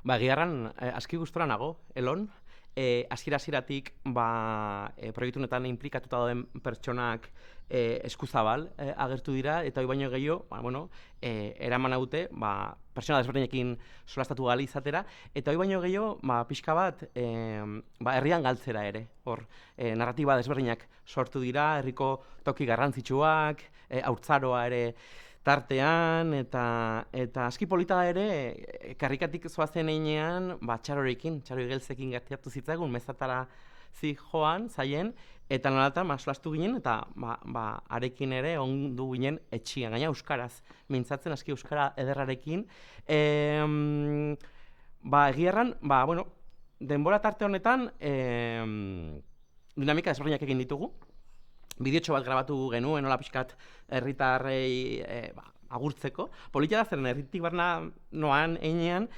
Egiarran, aski gustora nago, Elon. Hasiera-hasieratik proiektu honetan inplikatuta dauden pertsonak eskuzabal agertu dira, eta hori baino gehiago, eraman haute, pertsona desberdinekin solastatu gali izatera, eta hori baino gehiago, pixka bat, herrian galtzera ere. Hor, narratiba desberdinak sortu dira, herriko toki garrantzitsuak, haurtzaroa ere tartean, eta aski polita ere, karrikatik zoazen einean, txarorekin, txaro igeltzekin gertiatu zitzagun, mezatara joan, zaien, eta nolatan, solastu ginen, eta arekin ere ondu ginen etxian, gaina euskaraz, mintzatzen aski euskara ederrarekin. Egiarran, denbora tarte honetan, dinamika desberdinak egin ditugu. Bideotxo bat grabatu genuen, nola pixkat herritarrei agurtzeko. Polita da zeren herritik barna noan einean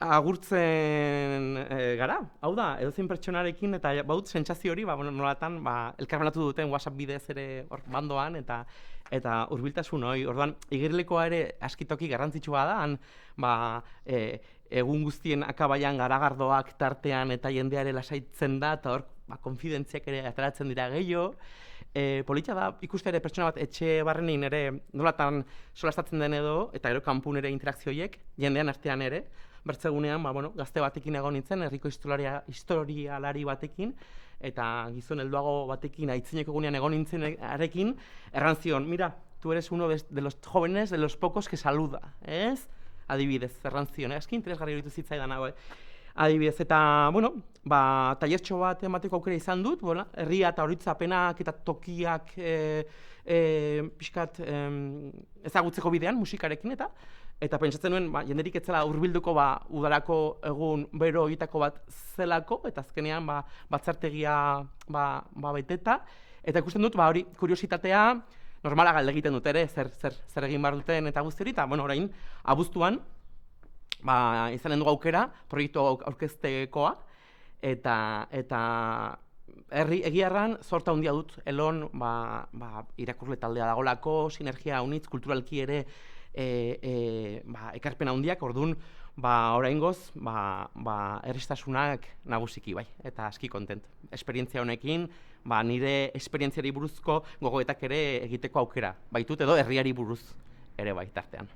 agurtzen gara. Hau da, edozein pertsonarekin eta baut sentsazio hori, nolatan elkarbanatu duten WhatsApp bidez ere hor bandoan eta hurbiltasun hori. Orduan, igerilikoa ere askitoki garrantzitsua da, egun guztien akabaian garagardoak tartean eta jendeare lasaitzen da, eta hor konfidentziak ere ateratzen dira gehiago. Polita da, ikuste ere pertsona bat etxe barrenin ere nolatan solastatzen den edo, eta gero kanpun ere interakzioiek, jendean artean ere, bertzegunean, gazte batekin egon nintzen, herriko historialari batekin, eta gizon helduago batekin aitzineko egunean egon nintzen arekin, erran zion, mira, tu eres uno de los jóvenes, de los pocos que saluda, ez? Adibidez, erran zion, aski interesgarri horitu zitzaidan hau, adibidez, eta, tailertxo bat emateko aukera izan dut, herria eta horitzapenak eta tokiak pixkat ezagutzeko bidean, musikarekin eta pentsatzen nuen, jenderik etzela hurbilduko udalako egun bero egitako bat zelako, eta azkenean batzartegia beteta, eta ikusten dut, hori kuriositatea, normala galde egiten dut ere, zer egin behar duten eta guzti hori, eta orain, abuztuan, izanen dugu aukera, proiektu aurkeztekoa, eta Egiarran zorta handia dut, Elon, irakurle taldea dagolako, sinergia unitz, kulturalki ere ekarpen handiak, orduan, oraingoz, errestasunak nagusiki bai, eta aski kontent. Esperientzia honekin, nire esperientziari buruzko gogoetak ere egiteko aukera, baitut edo herriari buruz ere bai tartean.